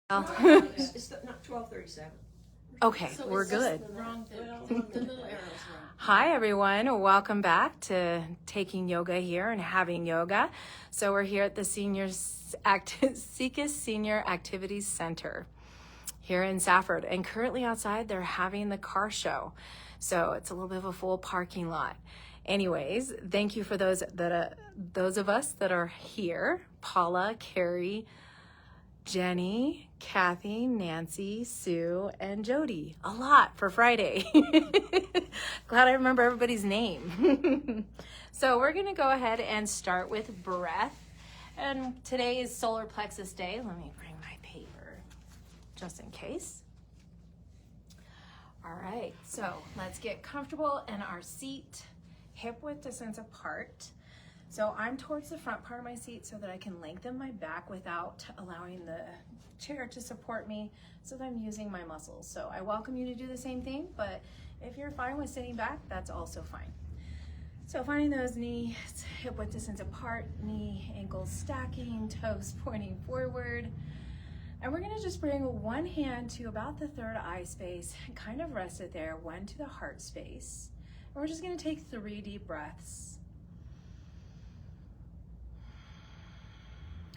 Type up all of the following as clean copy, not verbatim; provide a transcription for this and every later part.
It's not 12:37. Okay, So we're it's just good. the wrong thing. The little arrow's wrong. Hi, everyone. Welcome back to Taking Yoga here and Having Yoga. So we're here at the Sikis Senior Activities Center here in Safford. And currently outside, they're having the car show. So it's a little bit of a full parking lot. Anyways, thank you for those of us that are here. Paula, Carrie, Jenny, Kathy, Nancy, Sue, and Jody. A lot for Friday. Glad I remember everybody's name. So we're going to go ahead and start with breath. And today is solar plexus day. Let me bring my paper just in case. All right, so let's get comfortable in our seat, hip width distance apart. So I'm towards the front part of my seat so that I can lengthen my back without allowing the chair to support me, so that I'm using my muscles. So I welcome you to do the same thing, but if you're fine with sitting back, that's also fine. So finding those knees, hip width distance apart, knee, ankles stacking, toes pointing forward. And we're gonna just bring one hand to about the third eye space and kind of rest it there, one to the heart space. And we're just gonna take 3 deep breaths.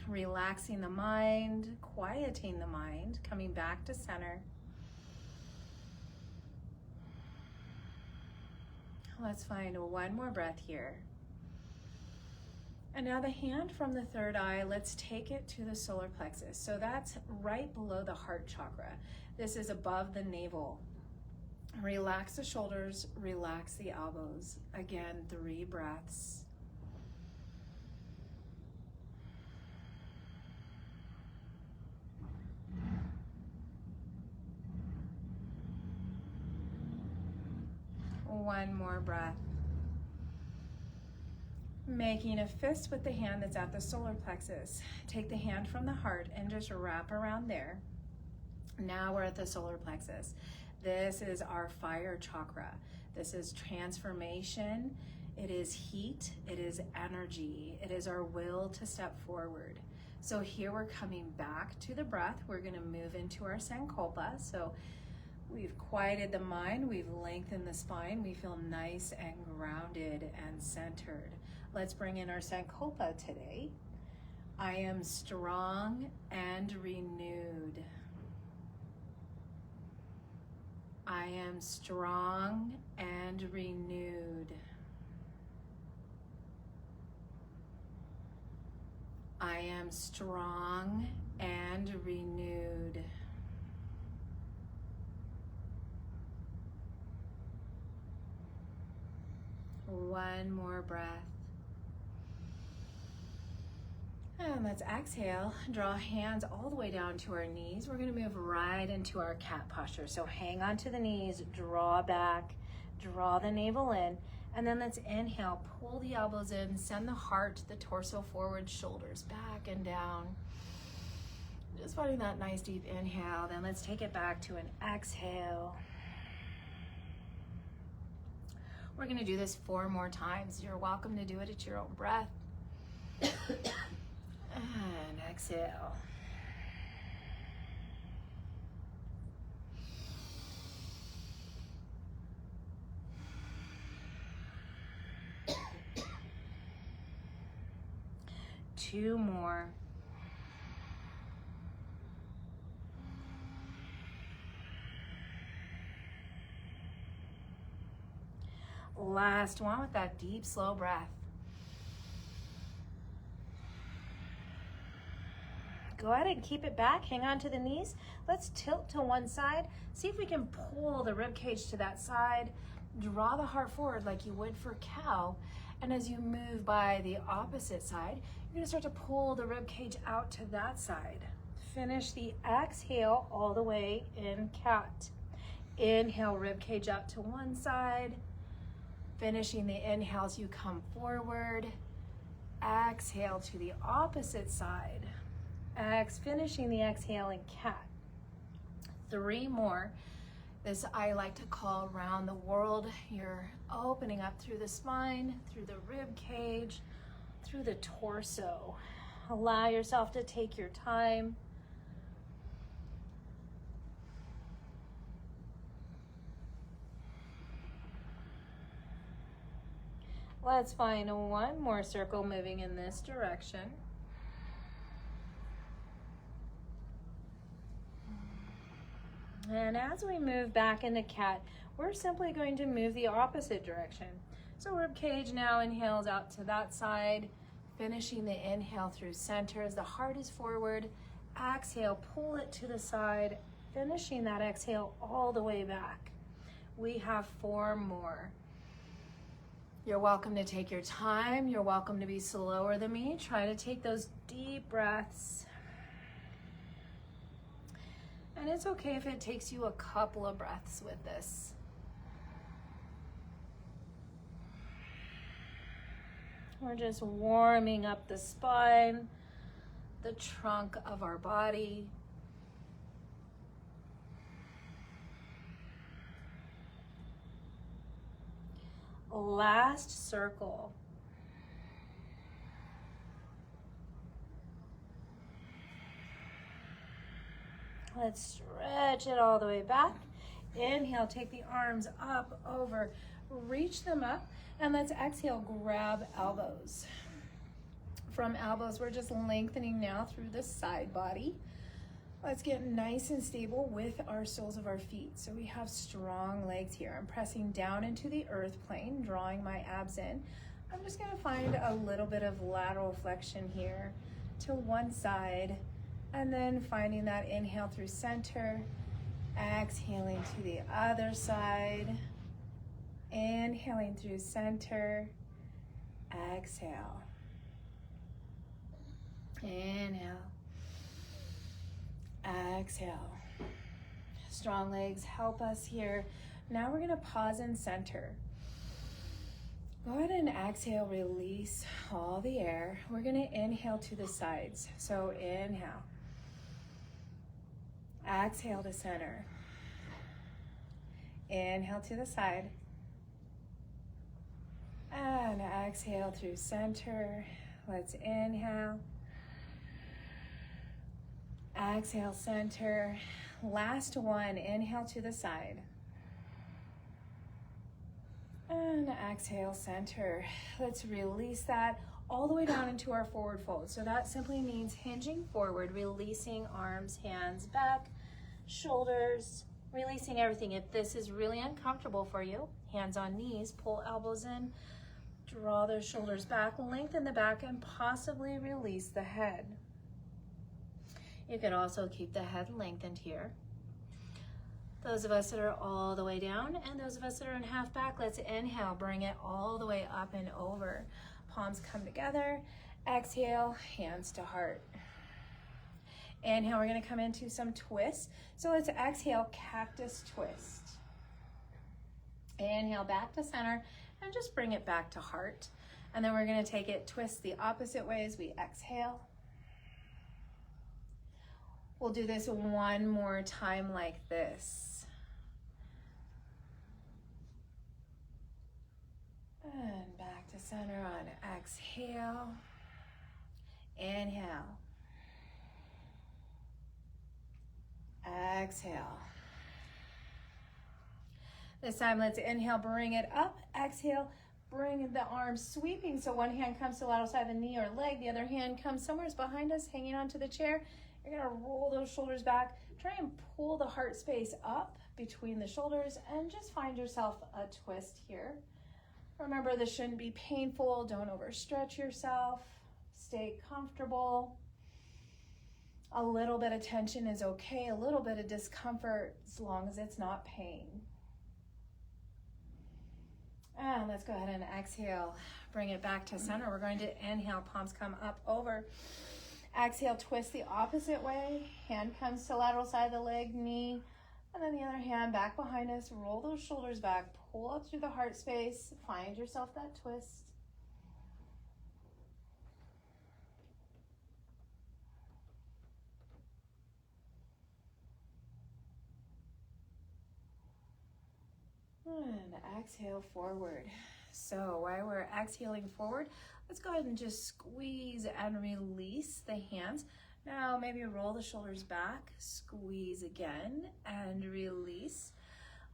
Relaxing the mind, quieting the mind, coming back to center. Let's find one more breath here. And now the hand from the third eye, let's take it to the solar plexus. So that's right below the heart chakra. This is above the navel. Relax the shoulders, relax the elbows. Again, 3 breaths. One more breath. Making a fist with the hand that's at the solar plexus. Take the hand from the heart and just wrap around there. Now we're at the solar plexus. This is our fire chakra. This is transformation. It is heat. It is energy. It is our will to step forward. So here we're coming back to the breath. We're going to move into our Sankalpa. So we've quieted the mind, we've lengthened the spine, we feel nice and grounded and centered. Let's bring in our Sankalpa today. I am strong and renewed. I am strong and renewed. I am strong and renewed. One more breath. And let's exhale. Draw hands all the way down to our knees. We're going to move right into our cat posture. So hang on to the knees, draw back, draw the navel in, and then let's inhale, pull the elbows in, send the heart, the torso forward, shoulders back and down. Just finding that nice deep inhale. Then let's take it back to an exhale. We're going to do this 4 more times. You're welcome to do it at your own breath. And exhale. Two more. Last one with that deep, slow breath. Go ahead and keep it back. Hang on to the knees. Let's tilt to one side. See if we can pull the rib cage to that side. Draw the heart forward like you would for cow. And as you move by the opposite side, you're going to start to pull the rib cage out to that side. Finish the exhale all the way in cat. Inhale, rib cage up to one side. Finishing the inhale as you come forward. Exhale to the opposite side. Finishing the exhale in cat. 3 more. This I like to call round the world. You're opening up through the spine, through the rib cage, through the torso. Allow yourself to take your time. Let's find one more circle moving in this direction. And as we move back into cat, we're simply going to move the opposite direction. So rib cage now inhales out to that side, finishing the inhale through center as the heart is forward. Exhale, pull it to the side, finishing that exhale all the way back. We have 4 more. You're welcome to take your time. You're welcome to be slower than me. Try to take those deep breaths. And it's okay if it takes you a couple of breaths with this. We're just warming up the spine, the trunk of our body. Last circle. Let's stretch it all the way back. Inhale, take the arms up, over, reach them up, and let's exhale, grab elbows. From elbows, we're just lengthening now through the side body. Let's get nice and stable with our soles of our feet. So we have strong legs here. I'm pressing down into the earth plane, drawing my abs in. I'm just gonna find a little bit of lateral flexion here to one side, and then finding that inhale through center, exhaling to the other side, inhaling through center, exhale, inhale, exhale. Strong legs help us here. Now we're gonna pause in center. Go ahead and exhale, release all the air. We're gonna inhale to the sides. So inhale, exhale to center, inhale to the side, and exhale through center. Let's inhale, exhale, center. Last one, inhale to the side, and exhale, center. Let's release that all the way down into our forward fold. So that simply means hinging forward, releasing arms, hands back, shoulders, releasing everything. If this is really uncomfortable for you, hands on knees, pull elbows in, draw those shoulders back, lengthen the back, and possibly release the head. You can also keep the head lengthened here. Those of us that are all the way down, and those of us that are in half back, let's inhale, bring it all the way up and over. Palms come together. Exhale, hands to heart. Inhale, we're gonna come into some twists. So let's exhale, cactus twist. Inhale, back to center, and just bring it back to heart. And then we're gonna take it, twist the opposite way as we exhale. We'll do this one more time like this. And back to center on exhale. Inhale. Exhale. This time, let's inhale, bring it up. Exhale, bring the arms sweeping. So one hand comes to the lateral side of the knee or leg. The other hand comes somewhere behind us, hanging onto the chair. You're gonna roll those shoulders back. Try and pull the heart space up between the shoulders and just find yourself a twist here. Remember, this shouldn't be painful. Don't overstretch yourself. Stay comfortable. A little bit of tension is okay. A little bit of discomfort as long as it's not pain. And let's go ahead and exhale. Bring it back to center. We're going to inhale, palms come up over. Exhale, twist the opposite way. Hand comes to lateral side of the leg, knee, and then the other hand back behind us. Roll those shoulders back, pull up through the heart space. Find yourself that twist. And exhale forward. So while we're exhaling forward, let's go ahead and just squeeze and release the hands. Now maybe roll the shoulders back, squeeze again and release.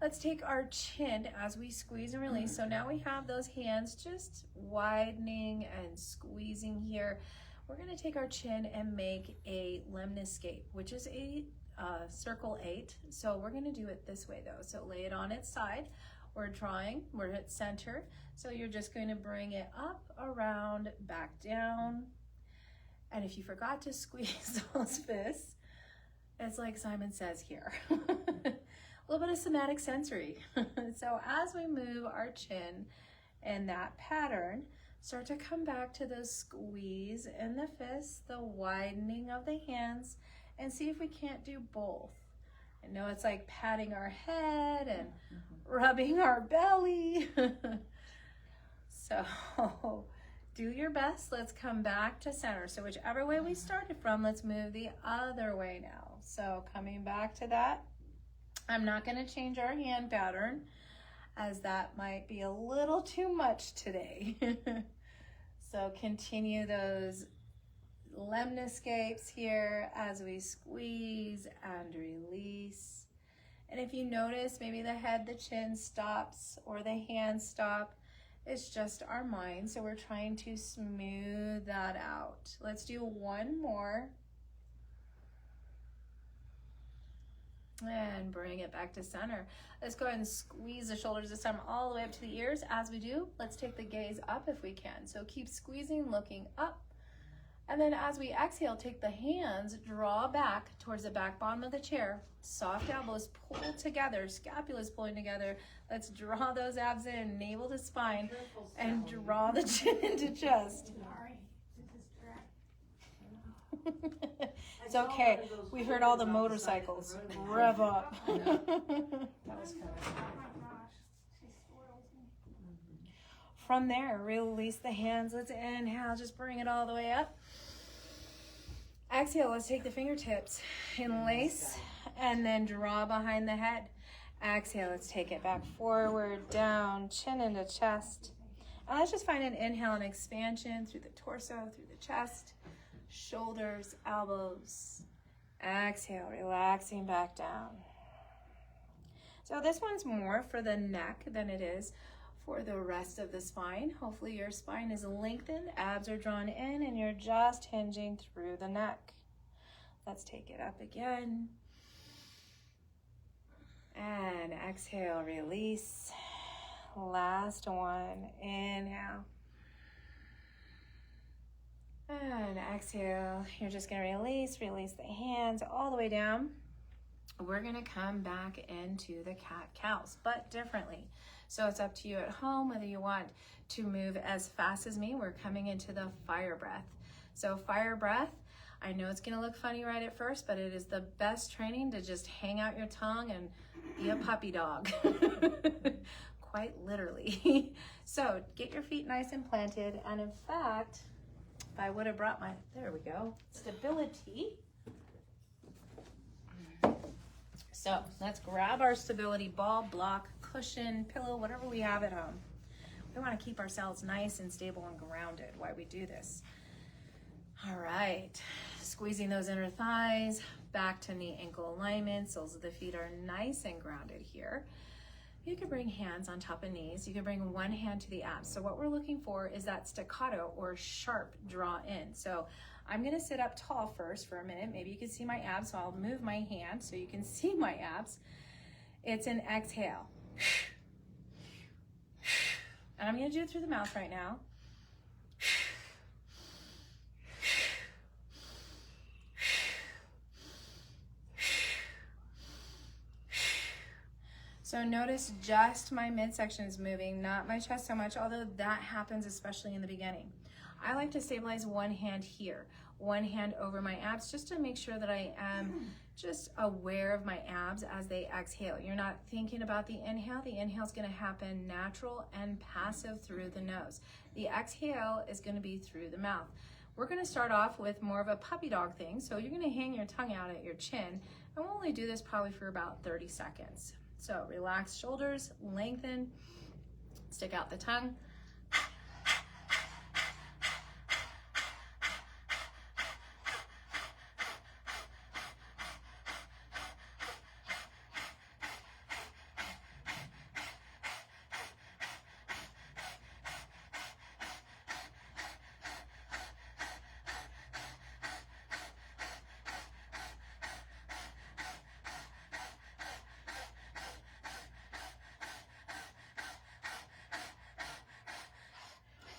Let's take our chin as we squeeze and release. So now we have those hands just widening and squeezing here. We're gonna take our chin and make a lemniscate, which is a circle 8. So we're gonna do it this way though. So lay it on its side. We're at center. So you're just going to bring it up, around, back down. And if you forgot to squeeze those fists, it's like Simon says here. A little bit of somatic sensory. So as we move our chin in that pattern, start to come back to those squeeze in the fists, the widening of the hands, and see if we can't do both. I know it's like patting our head and rubbing our belly. So do your best. Let's come back to center. So whichever way we started from, let's move the other way now. So coming back to that. I'm not going to change our hand pattern as that might be a little too much today. So continue those lemniscapes here as we squeeze and release. And if you notice maybe the head, the chin stops or the hands stop, it's just our mind. So we're trying to smooth that out. Let's do one more. And bring it back to center. Let's go ahead and squeeze the shoulders this time all the way up to the ears. As we do, let's take the gaze up if we can. So keep squeezing, looking up. And then as we exhale, take the hands, draw back towards the back bottom of the chair. Soft elbows pull together, scapulas pulling together. Let's draw those abs in, navel to spine, and draw the chin into chest. It's okay. We heard all the motorcycles. Rev up. From there, release the hands. Let's inhale. Just bring it all the way up. Exhale. Let's take the fingertips, enlace, and then draw behind the head. Exhale. Let's take it back forward, down, chin into chest. And let's just find an inhale and expansion through the torso, through the chest. Shoulders, elbows. Exhale, relaxing back down. So this one's more for the neck than it is for the rest of the spine. Hopefully your spine is lengthened, abs are drawn in, and you're just hinging through the neck. Let's take it up again. And exhale, release. Last one, inhale. And exhale, you're just gonna release the hands all the way down. We're gonna come back into the cat-cows, but differently. So it's up to you at home whether you want to move as fast as me. We're coming into the fire breath. So fire breath, I know it's gonna look funny right at first, but it is the best training to just hang out your tongue and be a puppy dog. Quite literally. So get your feet nice and planted, and in fact, I would have brought there we go, stability. So let's grab our stability ball, block, cushion, pillow, whatever we have at home. We want to keep ourselves nice and stable and grounded while we do this. All right, squeezing those inner thighs, back to knee ankle alignment. Soles of the feet are nice and grounded here. You can bring hands on top of knees. You can bring one hand to the abs. So what we're looking for is that staccato or sharp draw in. So I'm gonna sit up tall first for a minute. Maybe you can see my abs, so I'll move my hand so you can see my abs. It's an exhale. And I'm gonna do it through the mouth right now. So notice just my midsection is moving, not my chest so much, although that happens especially in the beginning. I like to stabilize one hand here, one hand over my abs, just to make sure that I am just aware of my abs as they exhale. You're not thinking about the inhale. The inhale is going to happen natural and passive through the nose. The exhale is going to be through the mouth. We're going to start off with more of a puppy dog thing. So you're going to hang your tongue out at your chin, and we'll only do this probably for about 30 seconds. So relax shoulders, lengthen, stick out the tongue.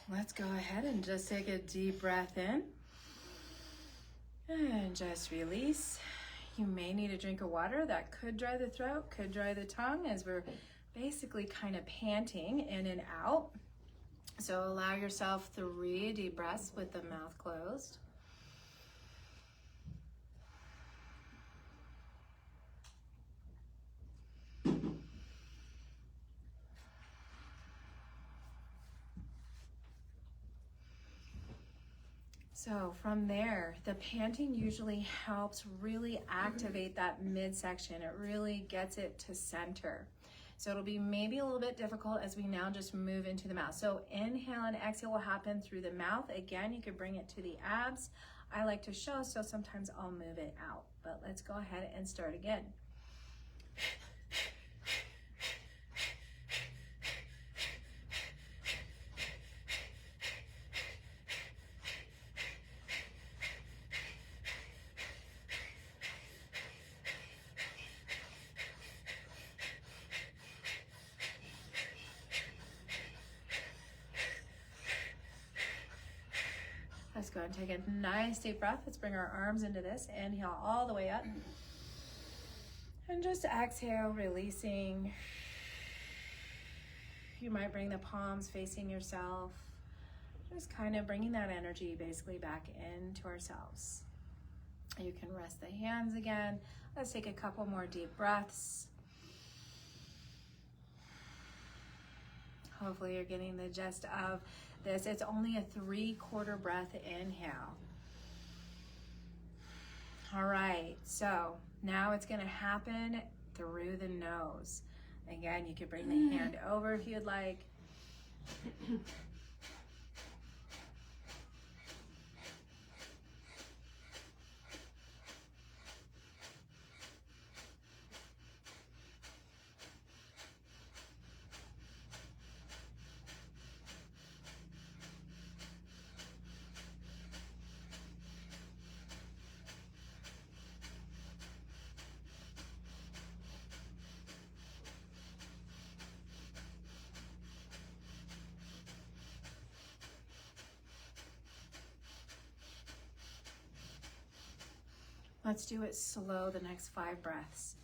Let's go ahead and just take a deep breath in and just release. You may need a drink of water. That could dry the throat, could dry the tongue, as we're basically kind of panting in and out. So allow yourself 3 deep breaths with the mouth closed. So from there, the panting usually helps really activate that midsection. It really gets it to center. So it'll be maybe a little bit difficult as we now just move into the mouth. So inhale and exhale will happen through the mouth. Again, you could bring it to the abs. I like to show, so sometimes I'll move it out. But let's go ahead and start again. Let's go and take a nice deep breath. Let's bring our arms into this. Inhale all the way up. And just exhale, releasing. You might bring the palms facing yourself. Just kind of bringing that energy basically back into ourselves. You can rest the hands again. Let's take a couple more deep breaths. Hopefully you're getting the gist of this. It's only a 3/4 breath inhale. All right, so now it's gonna happen through the nose. Again, you could bring the hand over if you'd like. Let's do it slow the next 5 breaths.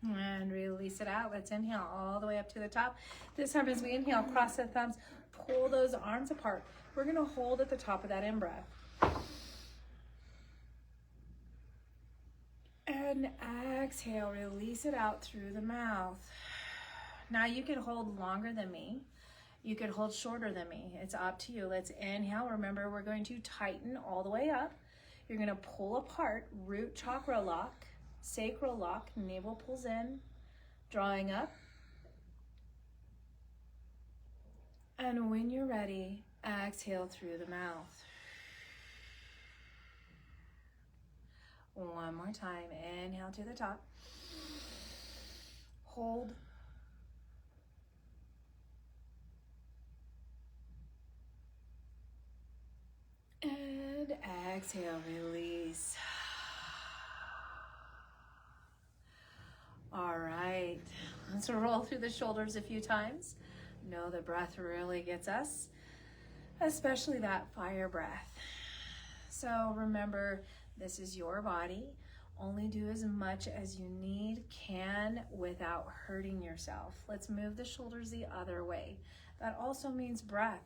And release it out. Let's inhale all the way up to the top. This time as we inhale, cross the thumbs, pull those arms apart. We're gonna hold at the top of that in-breath. And exhale, release it out through the mouth. Now you can hold longer than me. You could hold shorter than me. It's up to you. Let's inhale. Remember, we're going to tighten all the way up. You're gonna pull apart, root chakra lock, sacral lock, navel pulls in, drawing up. And when you're ready, exhale through the mouth. One more time. Inhale to the top. Hold. And exhale, release. All right, let's roll through the shoulders a few times. Know the breath really gets us, especially that fire breath. So remember, this is your body. Only do as much as you can without hurting yourself. Let's move the shoulders the other way. That also means breath.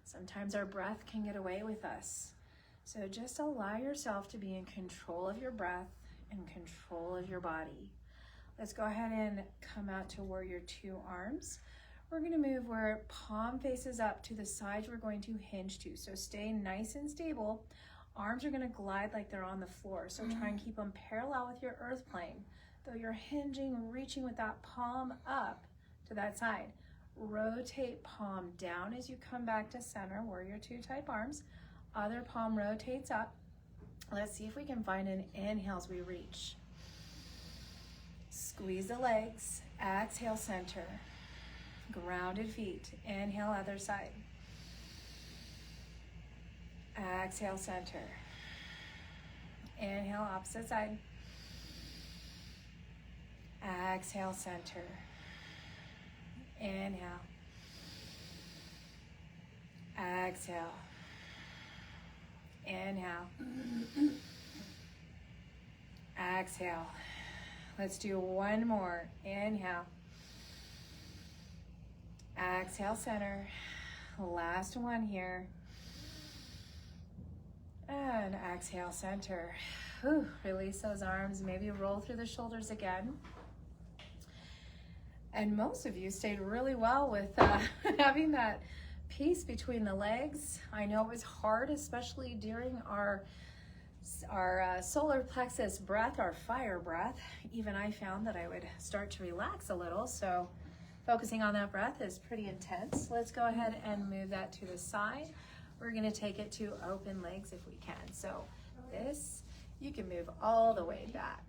Sometimes our breath can get away with us. So just allow yourself to be in control of your breath and control of your body. Let's go ahead and come out to warrior 2 arms. We're gonna move where palm faces up to the sides we're going to hinge to. So stay nice and stable. Arms are gonna glide like they're on the floor. So try and keep them parallel with your earth plane. Though you're hinging, reaching with that palm up to that side. Rotate palm down as you come back to center, warrior 2 type arms. Other palm rotates up. Let's see if we can find an inhale as we reach. Squeeze the legs, exhale center. Grounded feet, inhale other side. Exhale center. Inhale opposite side. Exhale, center. Inhale. Exhale. Inhale. Exhale. Let's do one more. Inhale. Exhale, center. Last one here. And exhale, center. Whew. Release those arms. Maybe roll through the shoulders again. And most of you stayed really well with having that peace between the legs. I know it was hard, especially during our solar plexus breath, our fire breath. Even I found that I would start to relax a little. So focusing on that breath is pretty intense. Let's go ahead and move that to the side. We're going to take it to open legs if we can. So this, you can move all the way back.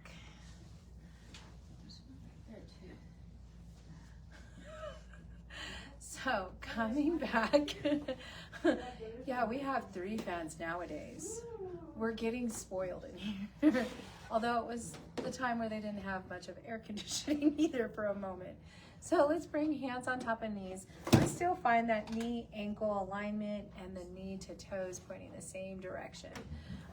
So coming back, yeah, we have 3 fans nowadays. We're getting spoiled in here. Although it was the time where they didn't have much of air conditioning either for a moment. So let's bring hands on top of knees. I still find that knee ankle alignment and the knee to toes pointing the same direction.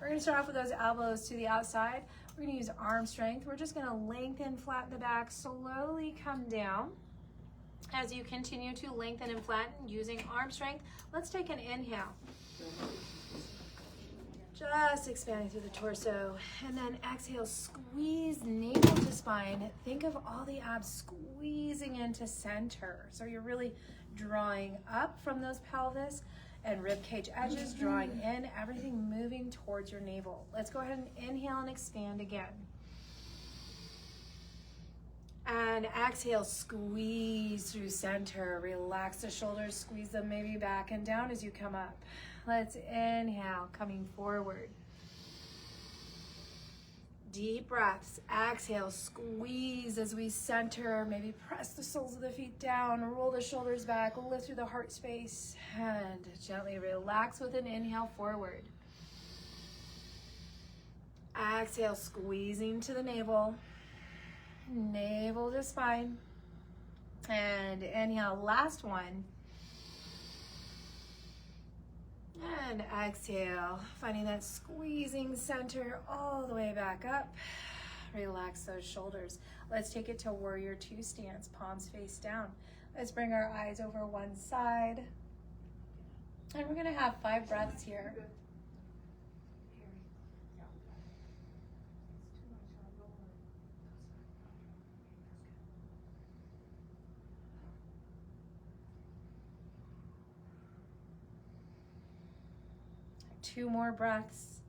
We're going to start off with those elbows to the outside. We're going to use arm strength. We're just going to lengthen, flatten the back, slowly come down. As you continue to lengthen and flatten using arm strength, let's take an inhale. Just expanding through the torso. And then exhale, squeeze navel to spine. Think of all the abs squeezing into center. So you're really drawing up from those pelvis and rib cage edges, drawing in, everything moving towards your navel. Let's go ahead and inhale and expand again. And exhale, squeeze through center. Relax the shoulders, squeeze them maybe back and down as you come up. Let's inhale, coming forward. Deep breaths. Exhale, squeeze as we center. Maybe press the soles of the feet down, roll the shoulders back, lift through the heart space, and gently relax with an inhale forward. Exhale, squeezing to the navel. Navel to spine. And inhale, last one. And exhale, finding that squeezing center all the way back up. Relax those shoulders. Let's take it to warrior 2 stance, palms face down. Let's bring our eyes over one side. And we're gonna have 5 breaths here. 2 more breaths.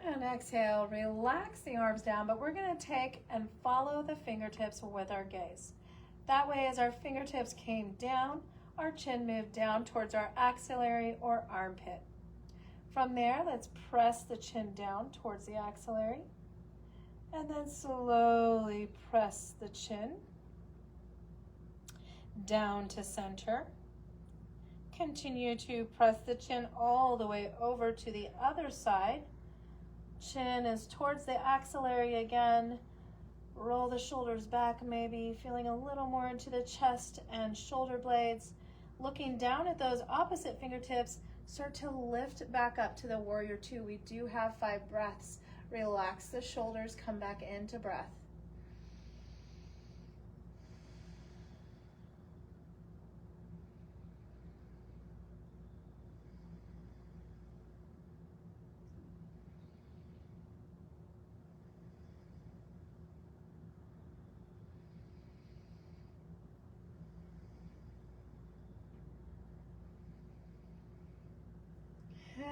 And exhale, relax the arms down, but we're going to take and follow the fingertips with our gaze. That way, as our fingertips came down, our chin moved down towards our axillary or armpit. From there, let's press the chin down towards the axillary, and then slowly press the chin down to center. Continue to press the chin all the way over to the other side. Chin is towards the axillary again. Roll the shoulders back, maybe feeling a little more into the chest and shoulder blades. Looking down at those opposite fingertips, start to lift back up to the warrior 2. We do have 5 breaths. Relax the shoulders, come back into breath.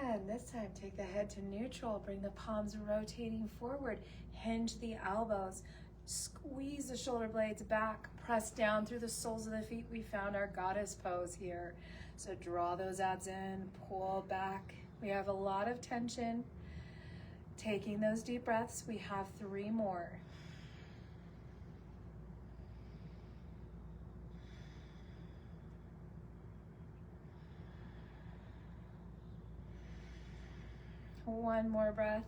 And this time, take the head to neutral, bring the palms rotating forward, hinge the elbows, squeeze the shoulder blades back, press down through the soles of the feet. We found our goddess pose here. So draw those abs in, pull back. We have a lot of tension. Taking those deep breaths, we have 3 more. One more breath.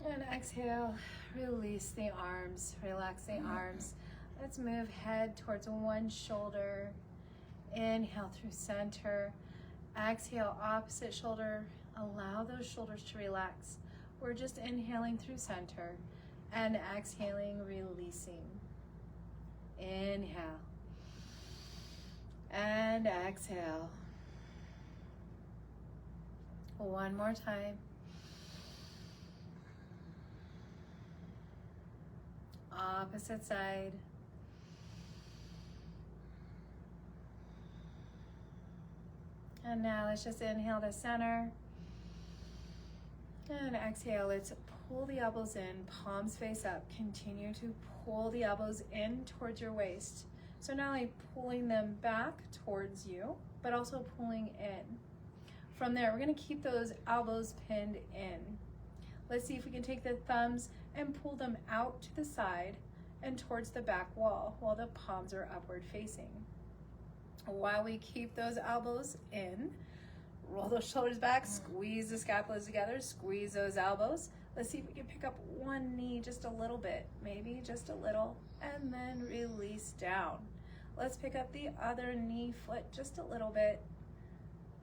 And exhale, release the arms, relax the arms. Let's move head towards one shoulder. Inhale through center. Exhale, opposite shoulder. Allow those shoulders to relax. We're just inhaling through center and exhaling, releasing. Inhale and exhale. One more time. Opposite side. And now let's just inhale to center. And exhale, let's pull the elbows in, palms face up. Continue to pull the elbows in towards your waist. So not only pulling them back towards you, but also pulling in. From there, we're gonna keep those elbows pinned in. Let's see if we can take the thumbs and pull them out to the side and towards the back wall while the palms are upward facing. While we keep those elbows in, roll those shoulders back, squeeze the scapulas together, squeeze those elbows. Let's see if we can pick up one knee just a little bit, maybe just a little, and then release down. Let's pick up the other knee foot just a little bit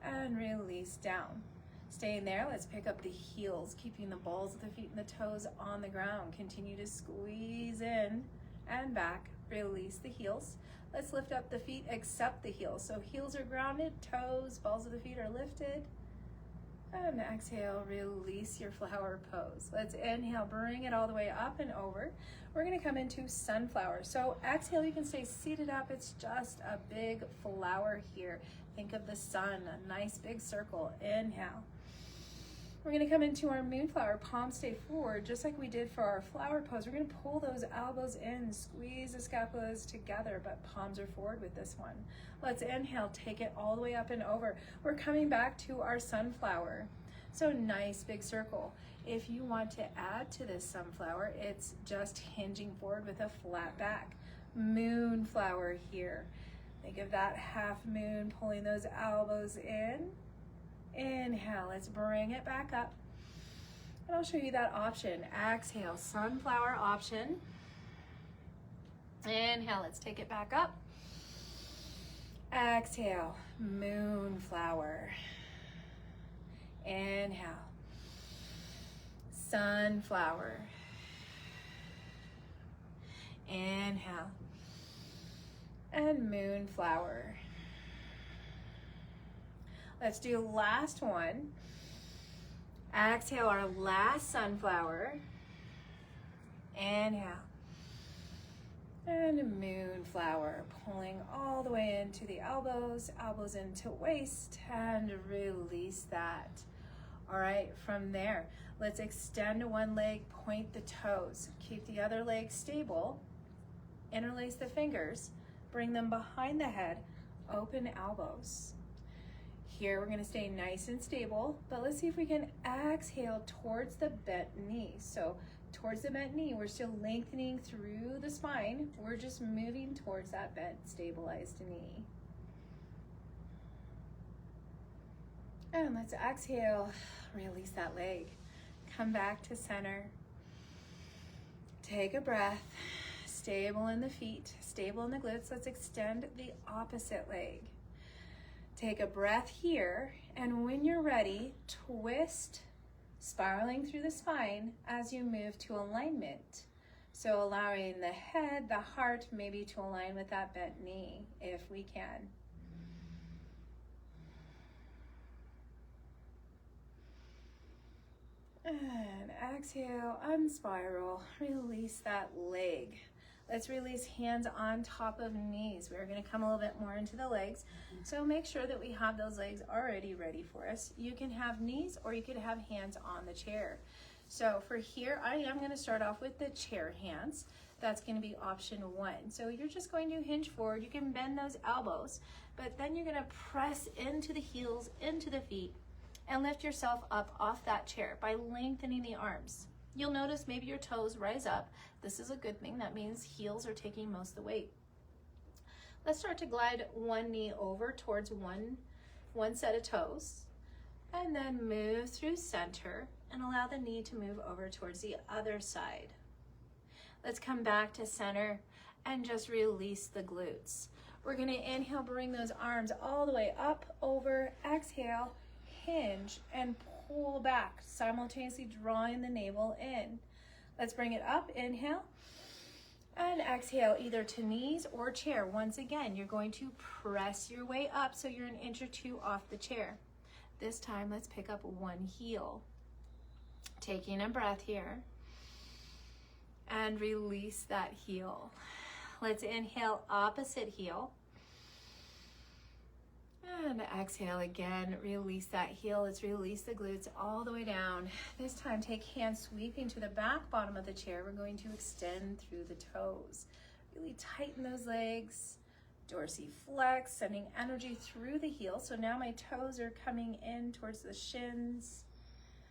and release down. Staying there, let's pick up the heels, keeping the balls of the feet and the toes on the ground. Continue to squeeze in and back, release the heels. Let's lift up the feet, accept the heels. So heels are grounded, toes, balls of the feet are lifted. And exhale, release your flower pose. Let's inhale, bring it all the way up and over. We're gonna come into sunflower. So exhale, you can stay seated up. It's just a big flower here. Think of the sun, a nice big circle. Inhale. We're gonna come into our moonflower, palms stay forward, just like we did for our flower pose. We're gonna pull those elbows in, squeeze the scapulas together, but palms are forward with this one. Let's inhale, take it all the way up and over. We're coming back to our sunflower. So nice big circle. If you want to add to this sunflower, it's just hinging forward with a flat back. Moonflower here. Think of that half moon, pulling those elbows in. Inhale, let's bring it back up. And I'll show you that option. Exhale, sunflower option. Inhale, let's take it back up. Exhale, moonflower. Inhale, sunflower. Inhale, and moonflower. Let's do last one. Exhale, our last sunflower. Inhale. And moonflower, pulling all the way into the elbows, elbows into waist, and release that. All right, from there, let's extend one leg, point the toes. Keep the other leg stable. Interlace the fingers, bring them behind the head, open elbows. Here, we're gonna stay nice and stable, but let's see if we can exhale towards the bent knee. So towards the bent knee, we're still lengthening through the spine. We're just moving towards that bent, stabilized knee. And let's exhale, release that leg. Come back to center. Take a breath, stable in the feet, stable in the glutes. Let's extend the opposite leg. Take a breath here, and when you're ready, twist, spiraling through the spine as you move to alignment. So allowing the head, the heart, maybe to align with that bent knee, if we can. And exhale, unspiral, release that leg. Let's release hands on top of knees. We're gonna come a little bit more into the legs. So make sure that we have those legs already ready for us. You can have knees or you could have hands on the chair. So for here, I am gonna start off with the chair hands. That's gonna be option one. So you're just going to hinge forward. You can bend those elbows, but then you're gonna press into the heels, into the feet, and lift yourself up off that chair by lengthening the arms. You'll notice maybe your toes rise up. This is a good thing. That means heels are taking most of the weight. Let's start to glide one knee over towards one set of toes. And then move through center and allow the knee to move over towards the other side. Let's come back to center and just release the glutes. We're gonna inhale, bring those arms all the way up, over, exhale, hinge, and pull back, simultaneously drawing the navel in. Let's bring it up, inhale, and exhale, either to knees or chair. Once again, you're going to press your way up so you're an inch or two off the chair. This time, let's pick up one heel. Taking a breath here, and release that heel. Let's inhale, opposite heel. And exhale again, release that heel. Let's release the glutes all the way down. This time, take hands sweeping to the back bottom of the chair. We're going to extend through the toes. Really tighten those legs. Dorsiflex, sending energy through the heel. So now my toes are coming in towards the shins.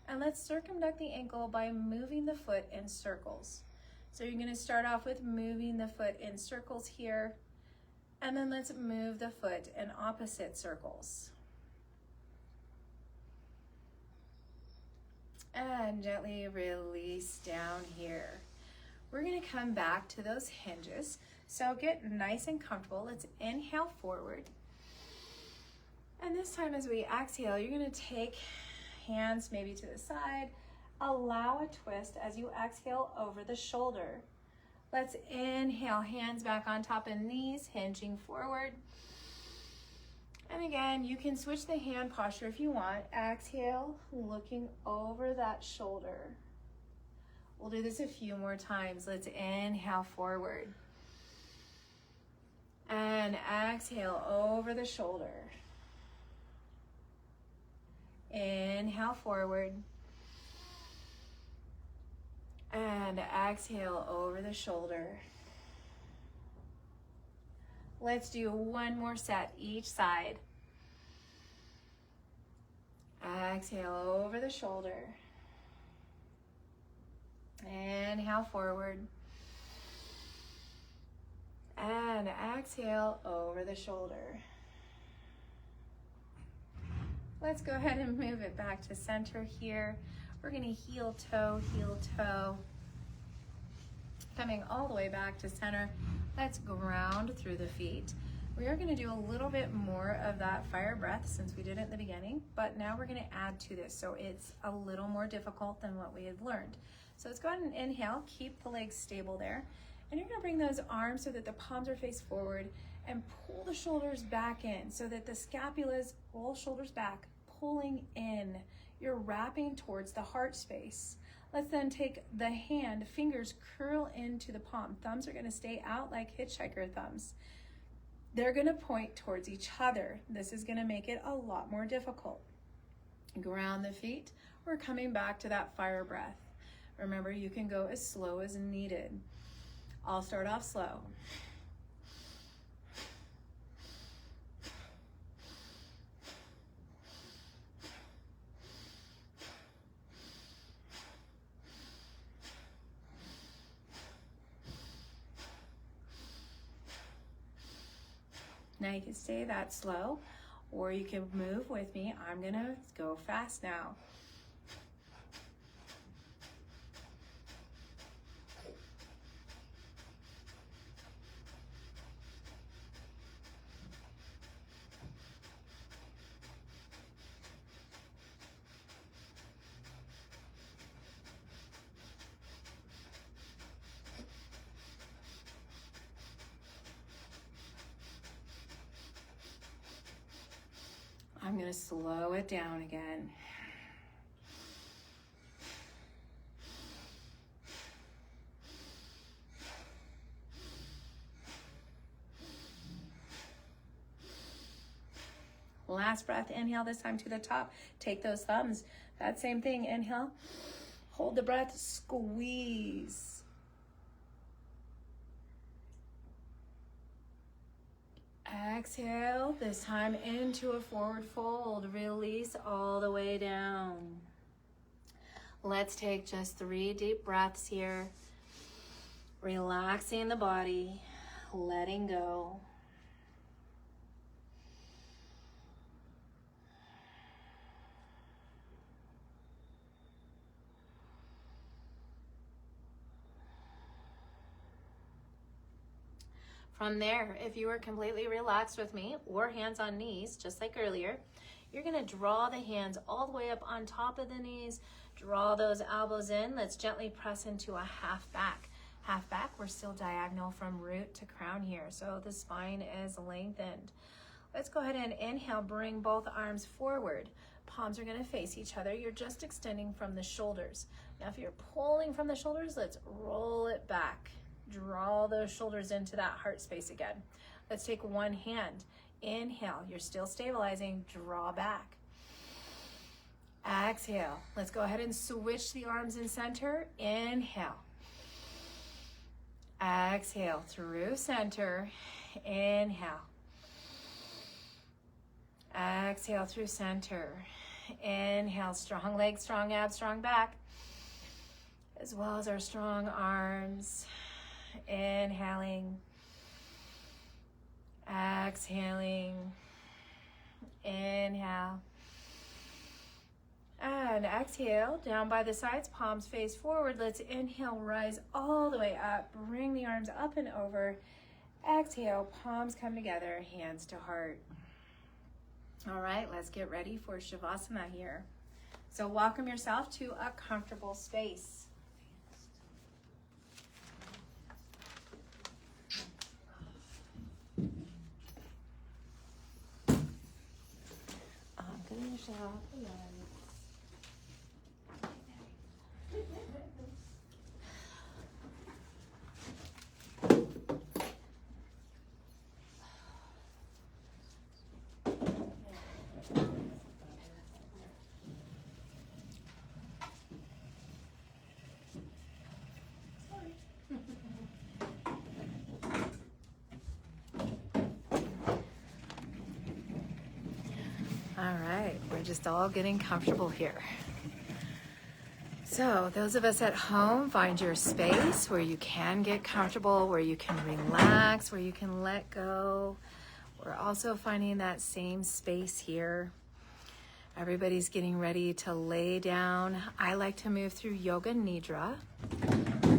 And let's circumduct the ankle by moving the foot in circles. So you're going to start off with moving the foot in circles here. And then let's move the foot in opposite circles. And gently release down here. We're going to come back to those hinges. So get nice and comfortable. Let's inhale forward. And this time as we exhale, you're going to take hands maybe to the side. Allow a twist as you exhale over the shoulder. Let's inhale, hands back on top of knees, hinging forward. And again, you can switch the hand posture if you want. Exhale, looking over that shoulder. We'll do this a few more times. Let's inhale forward. And exhale over the shoulder. Inhale forward. And exhale over the shoulder. Let's do one more set each side. Exhale over the shoulder. Inhale forward. And exhale over the shoulder. Let's go ahead and move it back to center here. We're going to heel toe, coming all the way back to center. Let's ground through the feet. We are going to do a little bit more of that fire breath since we did it in the beginning, but now we're going to add to this, so it's a little more difficult than what we had learned. So let's go ahead and inhale, keep the legs stable there, and you're going to bring those arms so that the palms are face forward and pull the shoulders back in so that the scapulas pull shoulders back, pulling in. You're wrapping towards the heart space. Let's then take the hand, fingers curl into the palm. Thumbs are going to stay out like hitchhiker thumbs. They're going to point towards each other. This is going to make it a lot more difficult. Ground the feet. We're coming back to that fire breath. Remember, you can go as slow as needed. I'll start off slow. Now you can stay that slow, or you can move with me. I'm gonna go fast now. I'm going to slow it down again. Last breath, inhale, this time to the top. Take those thumbs. That same thing, inhale. Hold the breath, squeeze. Exhale, this time into a forward fold. Release all the way down. Let's take just 3 deep breaths here. Relaxing the body, letting go. From there, if you were completely relaxed with me or hands on knees, just like earlier, you're gonna draw the hands all the way up on top of the knees, draw those elbows in. Let's gently press into a half back. Half back, we're still diagonal from root to crown here, so the spine is lengthened. Let's go ahead and inhale, bring both arms forward. Palms are gonna face each other. You're just extending from the shoulders. Now, if you're pulling from the shoulders, let's roll it back. Draw those shoulders into that heart space again. Let's take one hand. Inhale, you're still stabilizing, draw back. Exhale, let's go ahead and switch the arms in center. Inhale. Exhale through center. Inhale. Exhale through center. Inhale, strong legs, strong abs, strong back, as well as our strong arms. Inhaling, exhaling, inhale, and exhale, down by the sides, palms face forward. Let's inhale, rise all the way up, bring the arms up and over. Exhale, palms come together, hands to heart. All right, let's get ready for Shavasana here. So welcome yourself to a comfortable space. Finish off the legs. All right, we're just all getting comfortable here. So those of us at home, find your space where you can get comfortable, where you can relax, where you can let go. We're also finding that same space here. Everybody's getting ready to lay down. I like to move through Yoga Nidra.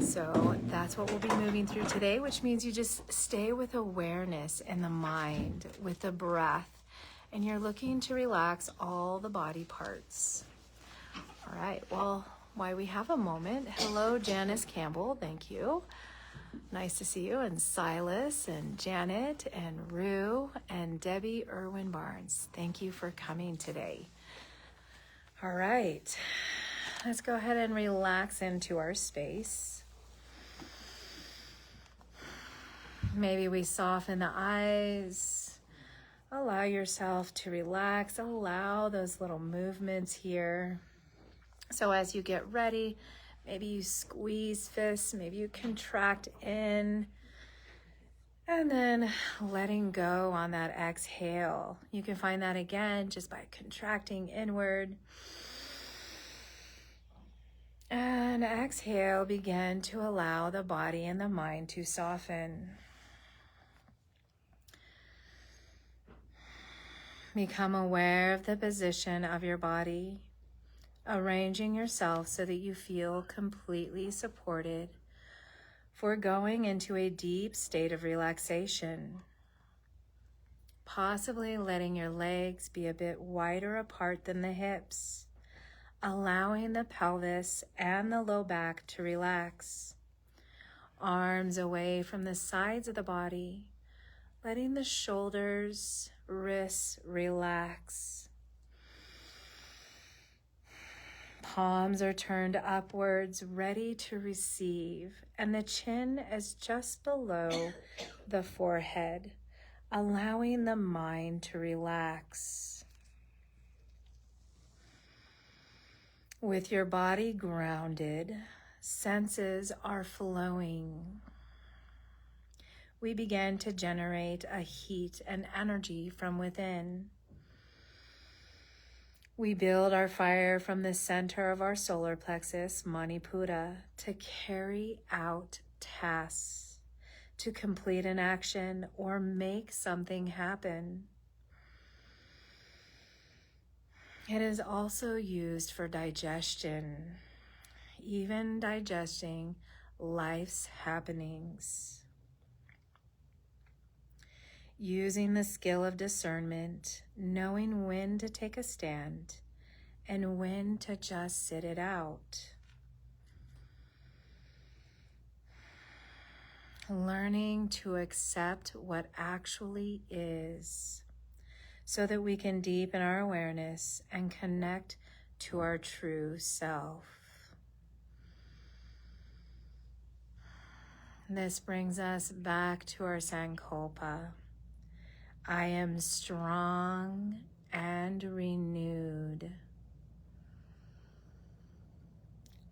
So that's what we'll be moving through today, which means you just stay with awareness in the mind, with the breath. And you're looking to relax all the body parts. All right, well, while we have a moment, hello, Janice Campbell, thank you. Nice to see you, and Silas, and Janet, and Rue, and Debbie Irwin Barnes. Thank you for coming today. All right, let's go ahead and relax into our space. Maybe we soften the eyes. Allow yourself to relax. Allow those little movements here. So as you get ready, maybe you squeeze fists, maybe you contract in, and then letting go on that exhale. You can find that again just by contracting inward. And exhale, begin to allow the body and the mind to soften. Become aware of the position of your body, arranging yourself so that you feel completely supported for going into a deep state of relaxation. Possibly letting your legs be a bit wider apart than the hips, allowing the pelvis and the low back to relax. Arms away from the sides of the body, letting the shoulders, wrists relax. Palms are turned upwards, ready to receive, and the chin is just below the forehead, allowing the mind to relax. With your body grounded, senses are flowing. We begin to generate a heat and energy from within. We build our fire from the center of our solar plexus, Manipura, to carry out tasks, to complete an action, or make something happen. It is also used for digestion, even digesting life's happenings. using the skill of discernment, knowing when to take a stand and when to just sit it out. Learning to accept what actually is so that we can deepen our awareness and connect to our true self. This brings us back to our Sankalpa. I am strong and renewed.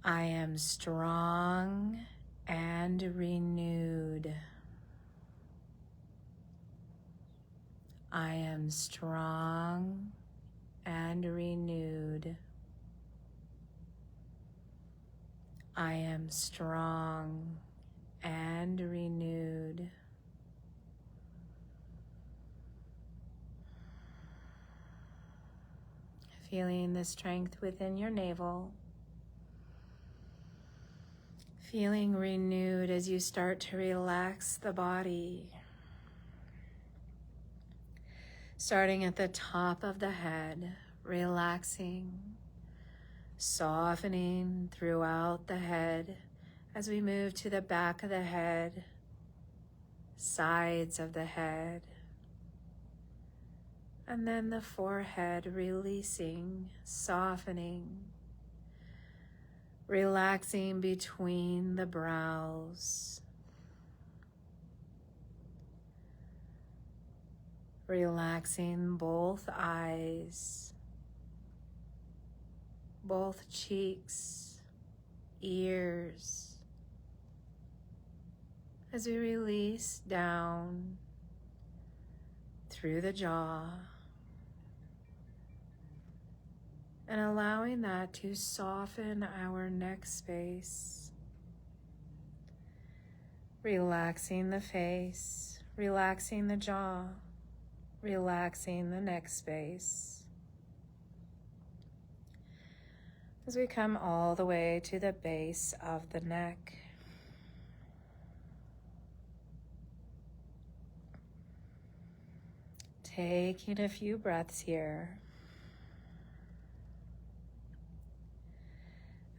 I am strong and renewed. I am strong and renewed. I am strong and renewed. Feeling the strength within your navel. Feeling renewed as you start to relax the body. Starting at the top of the head, relaxing, softening throughout the head as we move to the back of the head, sides of the head, and then the forehead, releasing, softening, relaxing between the brows, relaxing both eyes, both cheeks, ears, as we release down through the jaw and allowing that to soften our neck space, relaxing the face, relaxing the jaw, relaxing the neck space. As we come all the way to the base of the neck. Taking a few breaths here.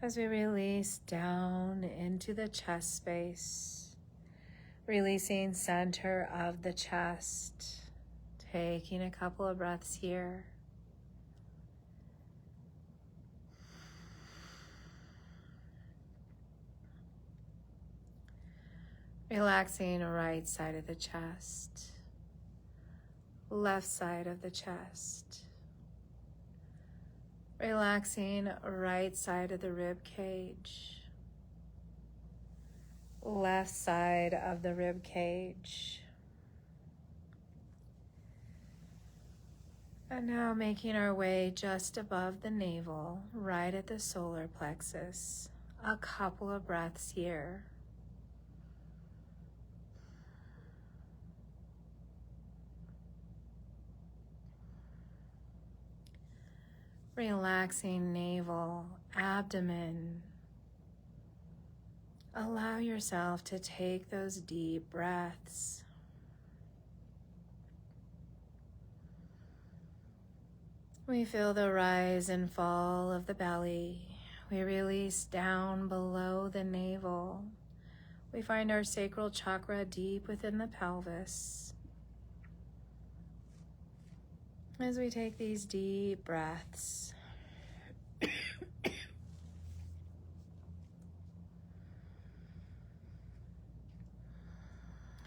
As we release down into the chest space, releasing center of the chest. Taking a couple of breaths here. Relaxing right side of the chest, left side of the chest. Relaxing right side of the rib cage, left side of the rib cage. And now making our way just above the navel, right at the solar plexus. A couple of breaths here. Relaxing navel, abdomen. Allow yourself to take those deep breaths. We feel the rise and fall of the belly. We release down below the navel. We find our sacral chakra deep within the pelvis. As we take these deep breaths,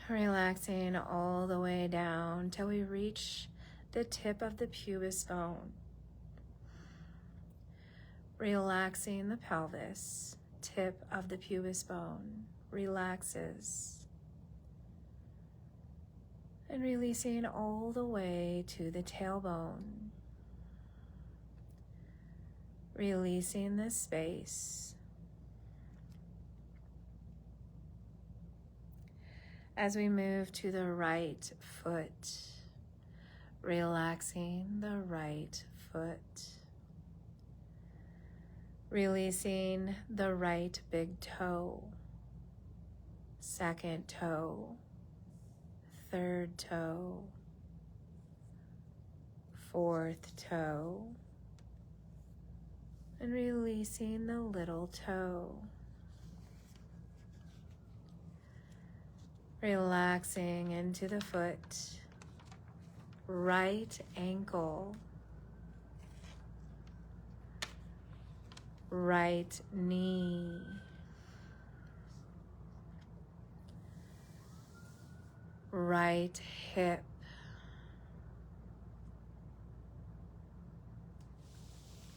relaxing all the way down till we reach the tip of the pubis bone. Relaxing the pelvis, tip of the pubis bone relaxes. And releasing all the way to the tailbone. Releasing the space. As we move to the right foot, relaxing the right foot. Releasing the right big toe, second toe, third toe, fourth toe, and releasing the little toe. Relaxing into the foot, right ankle, right knee, right hip,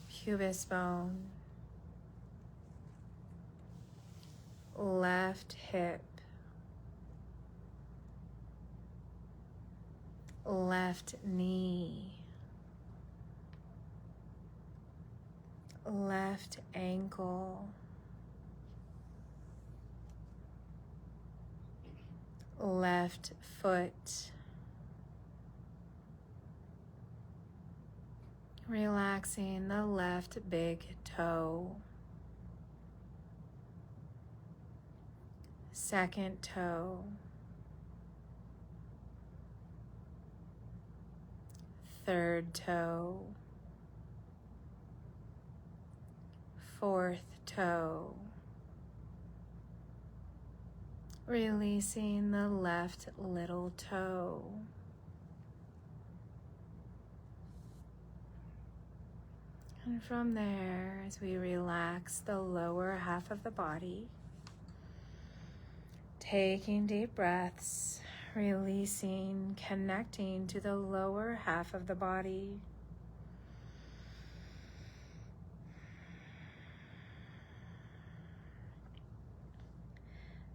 pubis bone, left hip, left knee, left ankle, left foot. Relaxing the left big toe, second toe, third toe, fourth toe. Releasing the left little toe. And from there, as we relax the lower half of the body, taking deep breaths, releasing, connecting to the lower half of the body.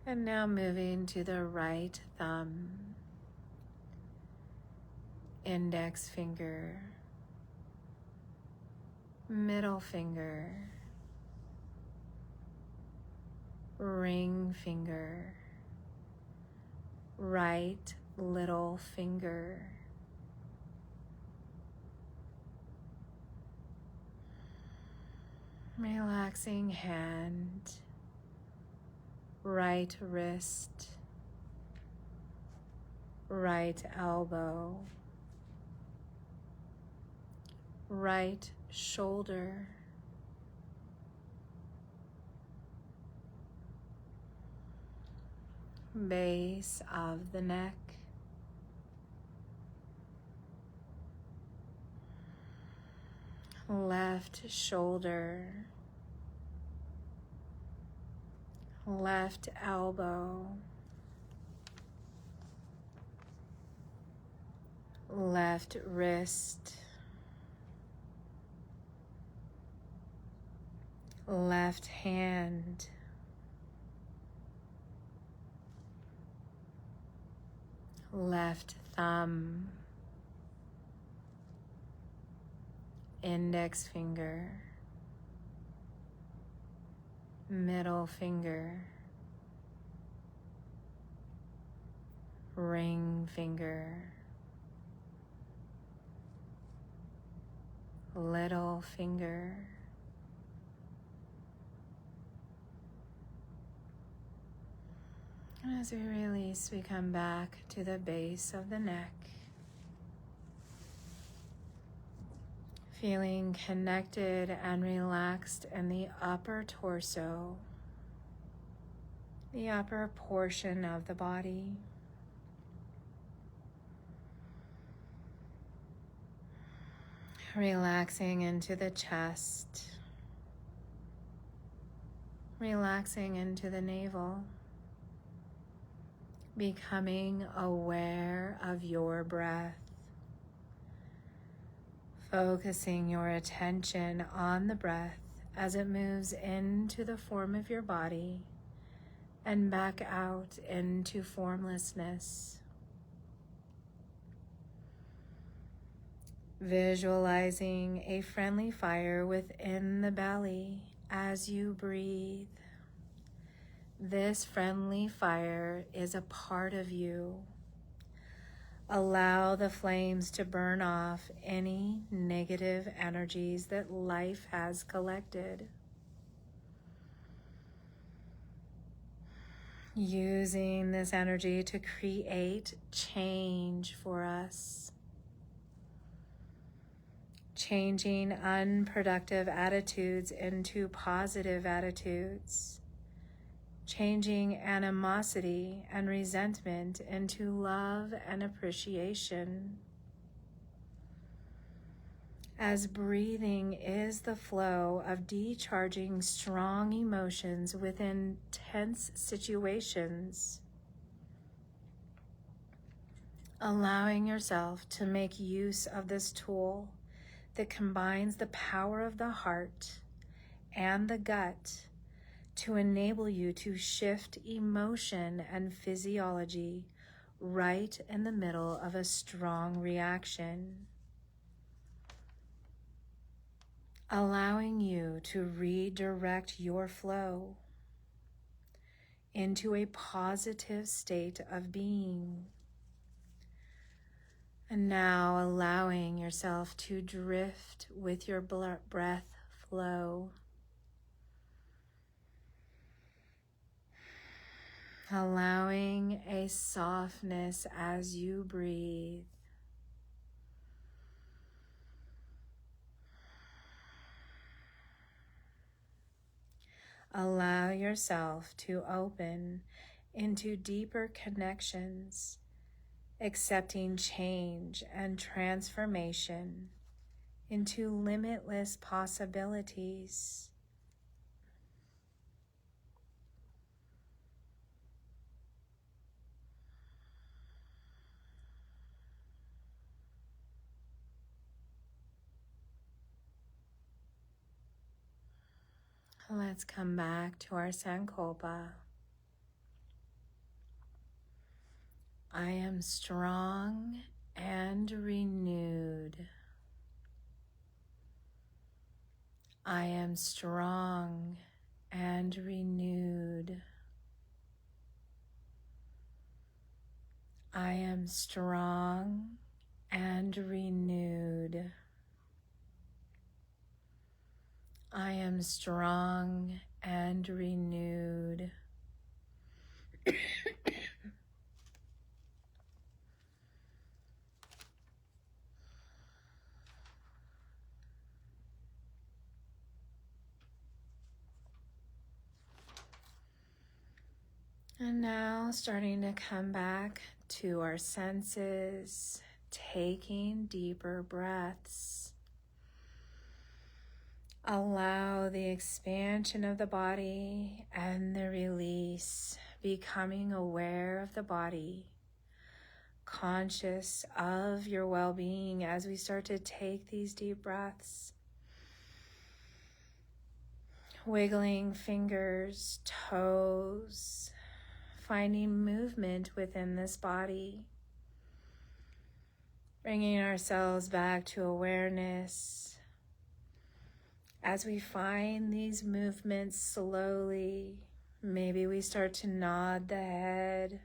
And now moving to the right thumb, index finger, middle finger, ring finger, right little finger, relaxing hand, right wrist, right elbow, right shoulder, base of the neck, left shoulder, left elbow, left wrist, left hand, left thumb, index finger, middle finger, ring finger, little finger, and as we release, we come back to the base of the neck, feeling connected and relaxed in the upper torso, the upper portion of the body. Relaxing into the chest, relaxing into the navel, becoming aware of your breath. Focusing your attention on the breath as it moves into the form of your body and back out into formlessness. Visualizing a friendly fire within the belly as you breathe. This friendly fire is a part of you. Allow the flames to burn off any negative energies that life has collected. using this energy to create change for us. Changing unproductive attitudes into positive attitudes. Changing animosity and resentment into love and appreciation. As breathing is the flow of decharging strong emotions within tense situations, allowing yourself to make use of this tool that combines the power of the heart and the gut to enable you to shift emotion and physiology right in the middle of a strong reaction. Allowing you to redirect your flow into a positive state of being. And now allowing yourself to drift with your breath flow. Allowing a softness as you breathe. Allow yourself to open into deeper connections, accepting change and transformation into limitless possibilities. Let's come back to our Sankalpa. I am strong and renewed. I am strong and renewed. I am strong and renewed. I am strong and renewed. And now starting to come back to our senses, taking deeper breaths. Allow the expansion of the body and the release, becoming aware of the body, conscious of your well-being as we start to take these deep breaths. Wiggling fingers, toes, finding movement within this body. Bringing ourselves back to awareness. As we find these movements slowly, maybe we start to nod the head.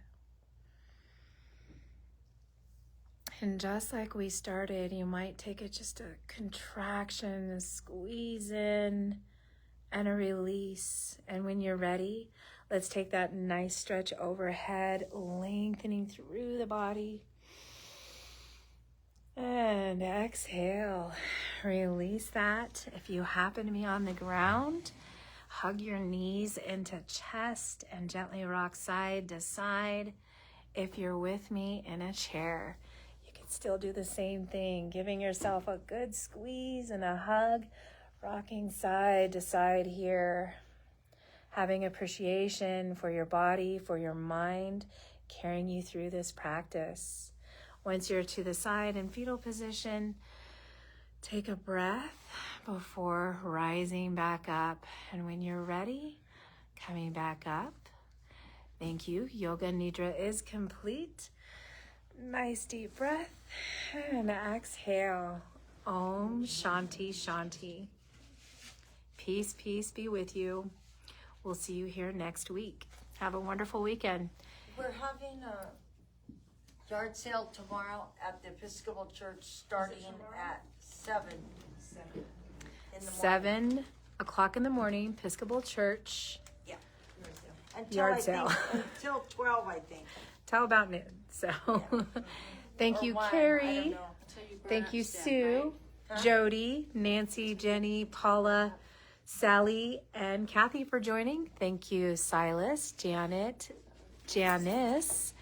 And just like we started, you might take just a contraction, a squeeze in, and a release. And when you're ready, let's take that nice stretch overhead, lengthening through the body. And exhale, release that. If you happen to be on the ground, hug your knees into chest and gently rock side to side. If you're with me in a chair, you can still do the same thing, giving yourself a good squeeze and a hug, rocking side to side here, having appreciation for your body, for your mind, carrying you through this practice. Once you're to the side in fetal position, take a breath before rising back up. And when you're ready, coming back up. Thank you. Yoga Nidra is complete. Nice deep breath. And exhale. Om Shanti Shanti. Peace, peace be with you. We'll see you here next week. Have a wonderful weekend. We're having a yard sale tomorrow at the Episcopal Church starting at 7 in the morning. 7 o'clock in the morning, Episcopal Church. Yeah. Yard sale. Until 12, I think. Till about noon. So thank Or you, one, I Carrie. don't know. Thank you, Sue, Jody, Nancy, Jenny, Paula, Sally, and Kathy for joining. Thank you, Silas, Janet, Janice,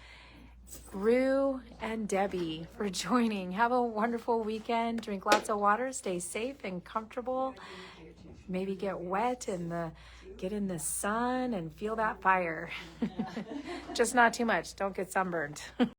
Rue, and Debbie for joining. Have a wonderful weekend. Drink lots of water. Stay safe and comfortable. Maybe get wet get in the sun and feel that fire. Just not too much. Don't get sunburned.